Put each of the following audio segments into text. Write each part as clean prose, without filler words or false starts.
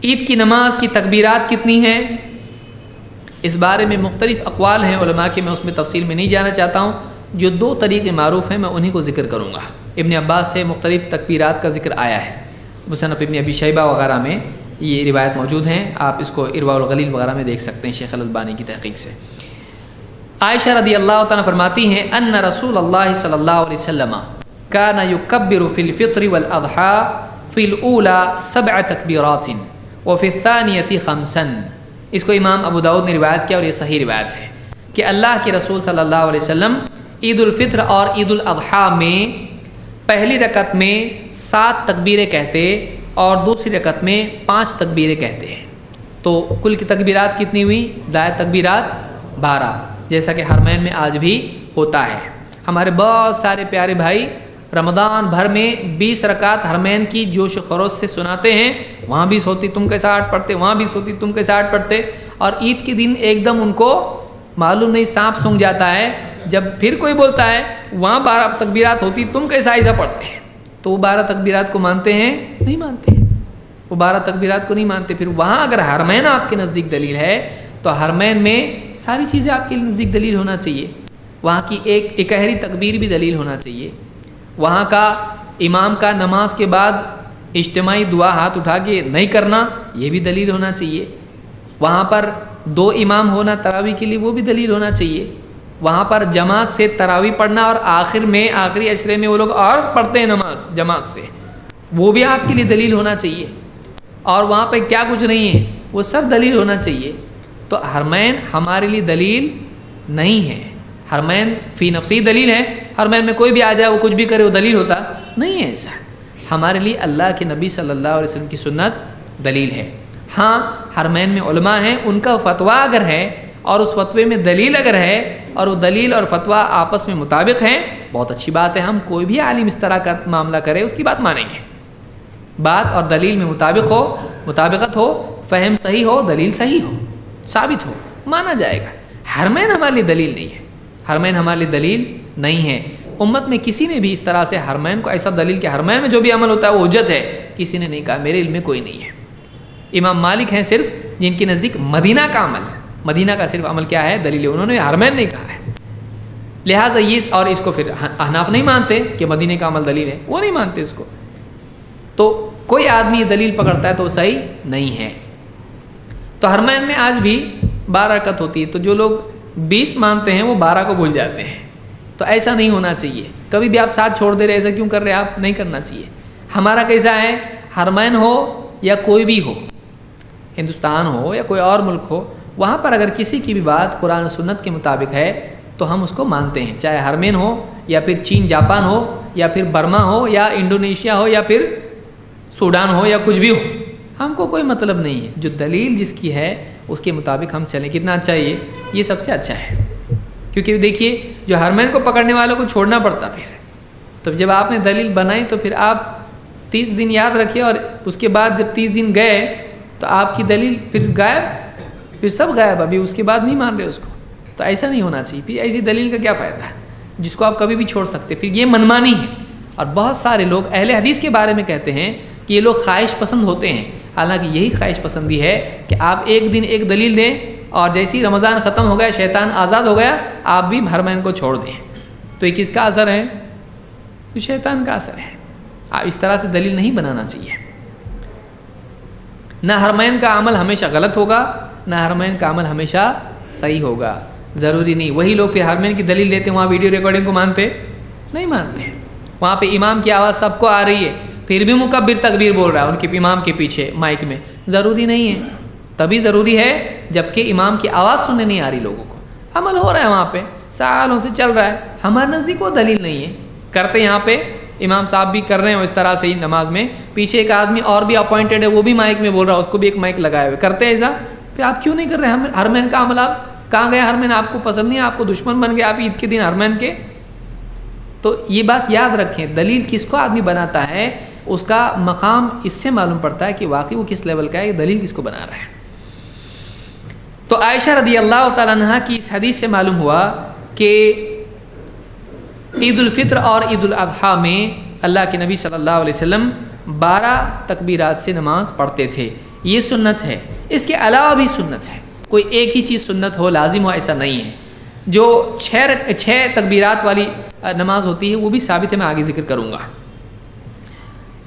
عید کی نماز کی تکبیرات کتنی ہیں؟ اس بارے میں مختلف اقوال ہیں علماء کے، میں اس میں تفصیل میں نہیں جانا چاہتا ہوں۔ جو دو طریقے معروف ہیں میں انہی کو ذکر کروں گا۔ ابن عباس سے مختلف تکبیرات کا ذکر آیا ہے، مصنف ابن ابی شیبہ وغیرہ میں یہ روایت موجود ہیں، آپ اس کو ارواء الغلیل وغیرہ میں دیکھ سکتے ہیں شیخ الالبانی کی تحقیق سے۔ عائشہ رضی اللہ تعالیٰ فرماتی ہیں ان رسول اللہ صلی اللہ علیہ وسلم کان یکبر فی الفطر والاضحی فی الاولی 7 تکبیرات وفی الثانیۃ 5۔ اس کو امام ابو داؤد نے روایت کیا اور یہ صحیح روایت ہے کہ اللہ کے رسول صلی اللہ علیہ وسلم عید الفطر اور عید الاضحیٰ میں پہلی رکعت میں 7 تکبیریں کہتے اور دوسری رکعت میں 5 تکبیریں کہتے ہیں، تو کل کی تکبیرات کتنی ہوئی؟ زائد تکبیرات 12، جیسا کہ حرمین میں آج بھی ہوتا ہے۔ ہمارے بہت سارے پیارے بھائی رمضان بھر میں 20 رکعت حرمین کی جوش و خروش سے سناتے ہیں، وہاں 20 ہوتی تم کیسے 8 پڑھتے، وہاں 20 ہوتی تم کیسے 8 پڑھتے، اور عید کے دن ایک دم ان کو معلوم نہیں سانپ سونگھ جاتا ہے، جب پھر کوئی بولتا ہے وہاں 12 تکبیرات ہوتی تم کیسا ایسا پڑھتے ہیں، تو وہ 12 تکبیرات کو مانتے ہیں؟ نہیں مانتے، وہ 12 تکبیرات کو نہیں مانتے۔ پھر وہاں اگر حرمین آپ کے نزدیک دلیل ہے تو حرمین میں ساری چیزیں آپ کے نزدیک دلیل ہونا چاہیے، وہاں کی ایک اکہری تکبیر بھی دلیل ہونا چاہیے، وہاں کا امام کا نماز کے بعد اجتماعی دعا ہاتھ اٹھا کے نہیں کرنا یہ بھی دلیل ہونا چاہیے، وہاں پر 2 امام ہونا تراویح کے لیے وہ بھی دلیل ہونا چاہیے، وہاں پر جماعت سے تراویح پڑھنا اور آخر میں آخری عشرے میں وہ لوگ اور پڑھتے ہیں نماز جماعت سے، وہ بھی آپ کے لیے دلیل ہونا چاہیے، اور وہاں پہ کیا کچھ نہیں ہے وہ سب دلیل ہونا چاہیے۔ تو حرمین ہمارے لیے دلیل نہیں ہے، حرمین فی نفسی دلیل ہے، حرمین میں کوئی بھی آ جائے وہ کچھ بھی کرے وہ دلیل ہوتا نہیں ہے، ایسا ہمارے لیے اللہ کے نبی صلی اللہ علیہ وسلم کی سنت دلیل ہے۔ ہاں حرمین میں علماء ہیں، ان کا فتویٰ اگر ہے اور اس فتوے میں دلیل اگر ہے اور وہ دلیل اور فتویٰ آپس میں مطابق ہیں، بہت اچھی بات ہے، ہم کوئی بھی عالم اس طرح کا معاملہ کرے اس کی بات مانیں گے، بات اور دلیل میں مطابقت ہو، فہم صحیح ہو، دلیل صحیح ہو، ثابت ہو، مانا جائے گا۔ حرمین ہمارے لیے دلیل نہیں ہے، حرمین ہمارے لیے دلیل نہیں ہے۔ امت میں کسی نے بھی اس طرح سے حرمین کو ایسا دلیل کہ حرمین میں جو بھی عمل ہوتا ہے وہ حجت ہے، کسی نے نہیں کہا، میرے علم میں کوئی نہیں ہے۔ امام مالک ہیں صرف جن کے نزدیک مدینہ کا عمل، مدینہ کا صرف عمل کیا ہے دلیل ہے، انہوں نے حرمین نہیں کہا ہے، لہٰذا یہ اور اس کو پھر احناف نہیں مانتے کہ مدینہ کا عمل دلیل ہے، وہ نہیں مانتے اس کو، تو کوئی آدمی یہ دلیل پکڑتا ہے تو وہ صحیح نہیں ہے۔ تو حرمین میں آج بھی 12 رکعت ہوتی ہے، تو جو لوگ 20 مانتے ہیں وہ 12 کو بھول جاتے ہیں، تو ایسا نہیں ہونا چاہیے، کبھی بھی آپ ساتھ چھوڑ دے رہے، ایسا کیوں کر رہے آپ، نہیں کرنا چاہیے۔ ہمارا کیسا ہے، حرمین ہو یا کوئی بھی ہو، ہندوستان ہو یا کوئی اور ملک ہو، وہاں پر اگر کسی کی بھی بات قرآن و سنت کے مطابق ہے تو ہم اس کو مانتے ہیں، چاہے حرمین ہو یا پھر چین جاپان ہو یا پھر برما ہو یا انڈونیشیا ہو یا پھر سوڈان ہو یا کچھ بھی ہو، ہم کو کوئی مطلب نہیں ہے، جو دلیل جس کی ہے اس کے مطابق ہم چلیں۔ کتنا اچھا ہے یہ سب سے اچھا ہے، کیونکہ دیکھیے جو حرمین کو پکڑنے والوں کو چھوڑنا پڑتا، پھر تو جب آپ نے دلیل بنائی تو پھر آپ 30 دن یاد رکھیے، اور اس کے بعد جب 30 دن گئے تو آپ کی دلیل پھر غائب، پھر سب غائب، ابھی اس کے بعد نہیں مان رہے اس کو، تو ایسا نہیں ہونا چاہیے۔ پھر ایسی دلیل کا کیا فائدہ ہے جس کو آپ کبھی بھی چھوڑ سکتے، پھر یہ منمانی ہے۔ اور بہت سارے لوگ اہل حدیث کے بارے میں کہتے ہیں کہ یہ لوگ خواہش پسند ہوتے ہیں، حالانکہ یہی خواہش پسندی ہے کہ آپ ایک دن ایک دلیل دیں اور جیسی رمضان ختم ہو گیا، شیطان آزاد ہو گیا، آپ بھی حرمین کو چھوڑ دیں، تو یہ کس کا اثر ہے؟ تو شیطان کا اثر ہے۔ آپ اس طرح سے دلیل نہیں بنانا چاہیے۔ نہ حرمین کا عمل ہمیشہ غلط ہوگا، نہ حرمین کا عمل ہمیشہ صحیح ہوگا، ضروری نہیں۔ وہی لوگ پھر حرمین کی دلیل دیتے ہیں، وہاں ویڈیو ریکارڈنگ کو مانتے نہیں مانتے، وہاں پہ امام کی آواز سب کو آ رہی ہے، پھر بھی مکبر تکبیر بول رہا ہے ان کے امام کے پیچھے مائک میں، ضروری نہیں ہے، تبھی ضروری ہے جب کہ امام کی آواز سننے نہیں آ رہی لوگوں کو، عمل ہو رہا ہے وہاں پہ، سالوں سے چل رہا ہے، ہمارے نزدیک وہ دلیل نہیں ہے، کرتے یہاں پہ امام صاحب بھی کر رہے ہیں اس طرح سے ہی نماز میں، پیچھے ایک آدمی اور بھی اپوائنٹڈ ہے وہ بھی مائک میں بول رہا ہے، اس کو بھی ایک مائک لگائے ہوئے، کرتے ہیں ایسا، پھر آپ کیوں نہیں کر رہے ہیں حرمین کا عمل؟ آپ کہاں گئے حرمین؟ آپ کو پسند نہیں، آپ کو دشمن بن گئے آپ عید کے دن حرمین کے؟ تو یہ بات یاد رکھیں، دلیل کس کو آدمی بناتا ہے اس کا مقام اس سے معلوم پڑتا ہے کہ واقعی وہ کس لیول کا ہے، دلیل کس کو بنا رہا ہے۔ تو عائشہ رضی اللہ تعالیٰ عنہ کی اس حدیث سے معلوم ہوا کہ عید الفطر اور عید الاضحیٰ میں اللہ کے نبی صلی اللہ علیہ وسلم 12 تکبیرات سے نماز پڑھتے تھے، یہ سنت ہے۔ اس کے علاوہ بھی سنت ہے، کوئی ایک ہی چیز سنت ہو لازم ہو ایسا نہیں ہے۔ جو 6 تکبیرات والی نماز ہوتی ہے وہ بھی ثابت ہے، میں آگے ذکر کروں گا۔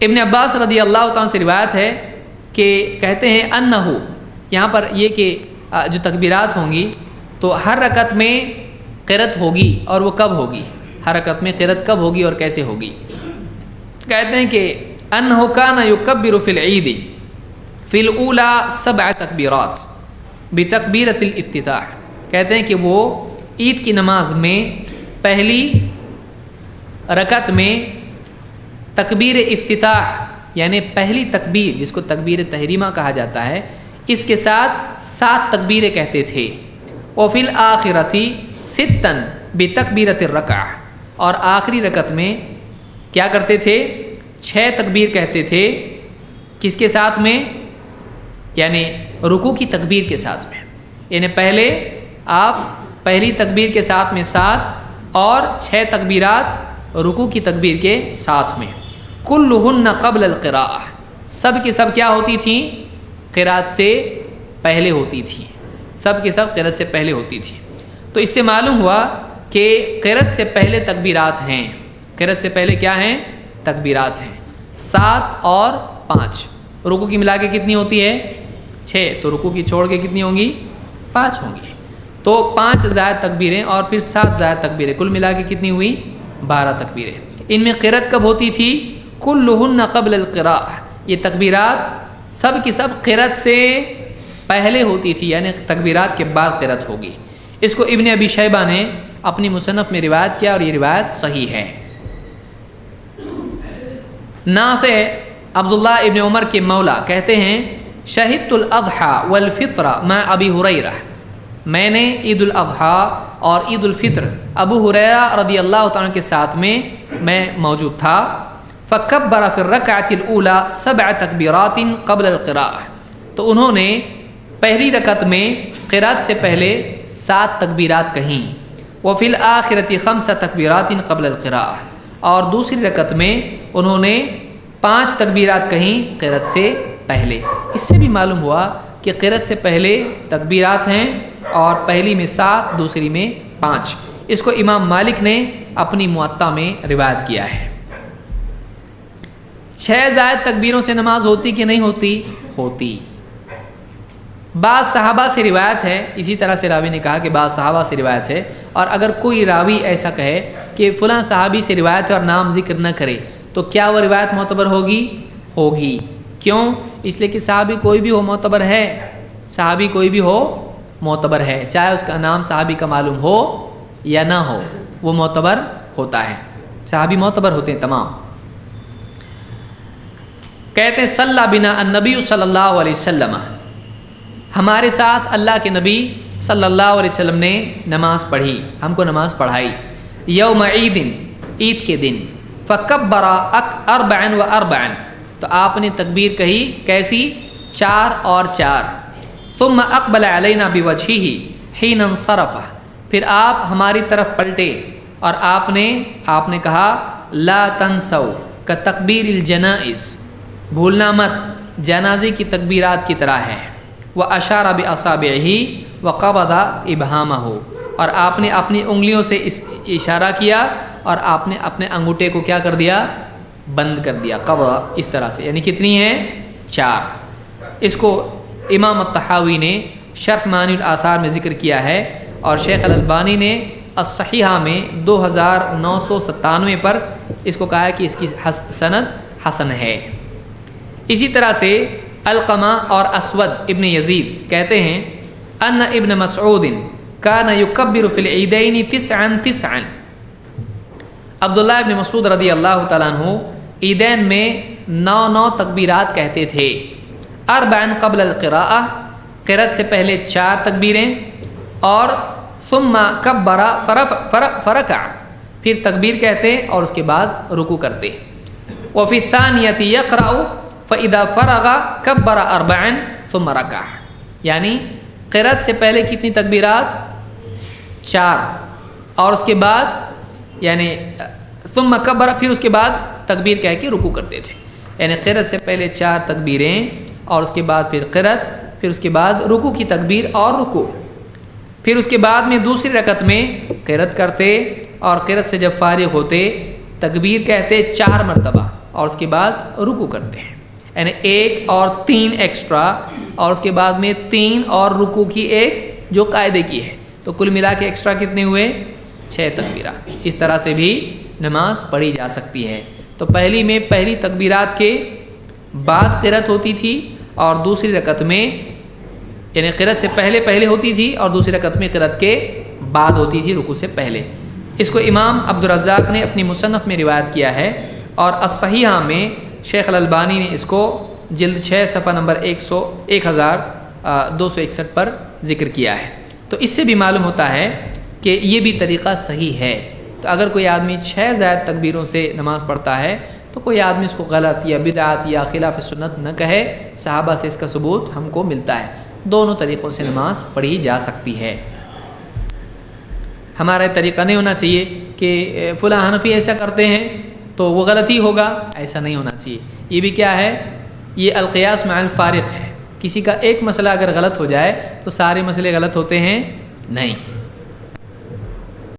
ابن عباس رضی اللہ تعالیٰ سے روایت ہے کہ کہتے ہیں انہو، یہاں پر یہ کہ جو تکبیرات ہوں گی تو ہر رکعت میں قرأت ہوگی، اور وہ کب ہوگی، ہر رکعت میں قرأت کب ہوگی اور کیسے ہوگی۔ کہتے ہیں کہ انہو کان یکبر فی العید فی الاولی 7 تکبیرات بتکبیرۃ الافتتاح، کہتے ہیں کہ وہ عید کی نماز میں پہلی رکعت میں تکبیر افتتاح یعنی پہلی تکبیر جس کو تکبیر تحریمہ کہا جاتا ہے، اس کے ساتھ 7 تکبیریں کہتے تھے۔ وفی الآخرۃ 6 بتکبیرۃ الرکعہ، اور آخری رکعت میں کیا کرتے تھے، 6 تکبیر کہتے تھے، کس کے ساتھ میں، یعنی رکوع کی تکبیر کے ساتھ میں، یعنی پہلے آپ پہلی تکبیر کے ساتھ میں 7 اور 6 تکبیرات رکوع کی تکبیر کے ساتھ میں۔ کلہن قبل القراءہ، سب کی سب کیا ہوتی تھیں، قرات سے پہلے ہوتی تھیں، سب کی سب قرات سے پہلے ہوتی تھیں۔ تو اس سے معلوم ہوا کہ قرات سے پہلے تکبیرات ہیں، قرات سے پہلے کیا ہیں، تکبیرات ہیں 7 اور 5۔ رکوع کی ملا کے کتنی ہوتی ہے، 6، تو رکوع کی چھوڑ کے کتنی ہوں گی، 5 ہوں گی، تو 5 زائد تکبیریں اور پھر 7 زائد تکبیریں، کل ملا کے کتنی ہوئی، 12 تکبیریں۔ ان میں قرات کب ہوتی تھی، کلہن قبل القراءہ، یہ تکبیرات سب کی سب قرات سے پہلے ہوتی تھی، یعنی تکبیرات کے بعد قرات ہوگی۔ اس کو ابن ابی شیبہ نے اپنی مصنف میں روایت کیا، اور یہ روایت صحیح ہے۔ نافع عبداللہ ابن عمر کے مولا کہتے ہیں، شہدت الاضحیٰ والفطر مع ابی ہریرہ، میں نے عید الاضحیٰ اور عید الفطر ابو ہریرہ رضی اللہ تعالیٰ کے ساتھ میں موجود تھا۔ فکبر فی الرکعۃ الاولی 7 تکبیرات قبل القراءہ، تو انہوں نے پہلی رکعت میں قرات سے پہلے 7 تکبیرات کہیں۔ وفی الآخرۃ 5 تکبیرات قبل القراءہ، اور دوسری رکعت میں انہوں نے 5 تکبیرات کہیں قرات سے پہلے۔ اس سے بھی معلوم ہوا کہ قرات سے پہلے تکبیرات ہیں، اور پہلی میں 7، دوسری میں 5۔ اس کو امام مالک نے اپنی موطا میں روایت کیا ہے۔ 6 زائد تکبیروں سے نماز ہوتی کہ نہیں ہوتی، ہوتی۔ بعض صحابہ سے روایت ہے، اسی طرح سے راوی نے کہا کہ بعض صحابہ سے روایت ہے، اور اگر کوئی راوی ایسا کہے کہ فلاں صحابی سے روایت ہے اور نام ذکر نہ کرے تو کیا وہ روایت معتبر ہوگی، ہوگی۔ کیوں، اس لیے کہ صحابی کوئی بھی ہو معتبر ہے، صحابی کوئی بھی ہو معتبر ہے، چاہے اس کا نام صحابی کا معلوم ہو یا نہ ہو، وہ معتبر ہوتا ہے، صحابی معتبر ہوتے ہیں تمام۔ کہتے ہیں صلی بنا النبی صلی اللہ علیہ وسلم، ہمارے ساتھ اللہ کے نبی صلی اللہ علیہ وسلم نے نماز پڑھی، ہم کو نماز پڑھائی، یوم عید، عید کے دن، فکبر 4 و 4، تو آپ نے تکبیر کہی کیسی، 4 اور 4۔ ثم اقبل علینا بوجہہ حین انصرف، پھر آپ ہماری طرف پلٹے اور آپ نے کہا لا تنسوا کتکبیر الجنائز، بھولنا مت، جنازے کی تکبیرات کی طرح ہے۔ واشار باصابعہ وقبض ابہامہ، اور آپ نے اپنی انگلیوں سے اشارہ کیا اور آپ نے اپنے انگوٹھے کو کیا کر دیا، بند کر دیا، قبض، اس طرح سے، یعنی کتنی ہیں، 4۔ اس کو امام الطحاوی نے شرح معانی الاثار میں ذکر کیا ہے، اور شیخ الالبانی نے الصحیحہ میں 2997 پر اس کو کہا ہے کہ اس کی سند حسن ہے۔ اسی طرح سے علقمہ اور اسود ابن یزید کہتے ہیں ان ابن مسعود کان یکبر فی العیدین 9 عبداللہ ابن مسعود رضی اللہ تعالیٰ عنہ عیدین میں 9 تکبیرات کہتے تھے۔ 4 قبل القراءہ، قرات سے پہلے 4 تکبیریں، اور ثم کبر فرکع، پھر تکبیر کہتے اور اس کے بعد رکوع کرتے۔ وفی الثانیۃ یقرأ فاذا فرغ کبر 4 ثم رکع، یعنی قرات سے پہلے کتنی تکبیرات، 4، اور اس کے بعد یعنی ثم کبر، پھر اس کے بعد تکبیر کہہ کے رکوع کرتے تھے۔ یعنی قرأت سے پہلے 4 تکبیریں اور اس کے بعد پھر قرأت، پھر اس کے بعد رکوع کی تکبیر اور رکوع، پھر اس کے بعد میں دوسری رکعت میں قرأت کرتے اور قرأت سے جب فارغ ہوتے تکبیر کہتے 4 مرتبہ اور اس کے بعد رکوع کرتے ہیں، یعنی 1 اور 3 ایکسٹرا اور اس کے بعد میں 3 اور رکوع کی 1 جو قاعدے کی ہے، تو کل ملا کے ایکسٹرا کتنے ہوئے؟ 6 تکبیرات۔ اس طرح سے بھی نماز پڑھی جا سکتی ہے۔ تو پہلی تکبیرات کے بعد قرأت ہوتی تھی اور دوسری رکعت میں یعنی قرأت سے پہلے ہوتی تھی اور دوسری رکعت میں قرأت کے بعد ہوتی تھی رکوع سے پہلے۔ اس کو امام عبدالرزاق نے اپنی مصنف میں روایت کیا ہے اور الصحیحہ میں شیخ الالبانی نے اس کو جلد 6 صفحہ نمبر 1261 پر ذکر کیا ہے۔ تو اس سے بھی معلوم ہوتا ہے کہ یہ بھی طریقہ صحیح ہے۔ تو اگر کوئی آدمی 6 زائد تکبیروں سے نماز پڑھتا ہے تو کوئی آدمی اس کو غلط یا بدعت یا خلاف سنت نہ کہے، صحابہ سے اس کا ثبوت ہم کو ملتا ہے۔ دونوں طریقوں سے نماز پڑھی جا سکتی ہے۔ ہمارا طریقہ نہیں ہونا چاہیے کہ فلاں حنفی ایسا کرتے ہیں تو وہ غلط ہی ہوگا، ایسا نہیں ہونا چاہیے۔ یہ بھی کیا ہے؟ یہ القیاس مع الفارق ہے۔ کسی کا ایک مسئلہ اگر غلط ہو جائے تو سارے مسئلے غلط ہوتے ہیں؟ نہیں۔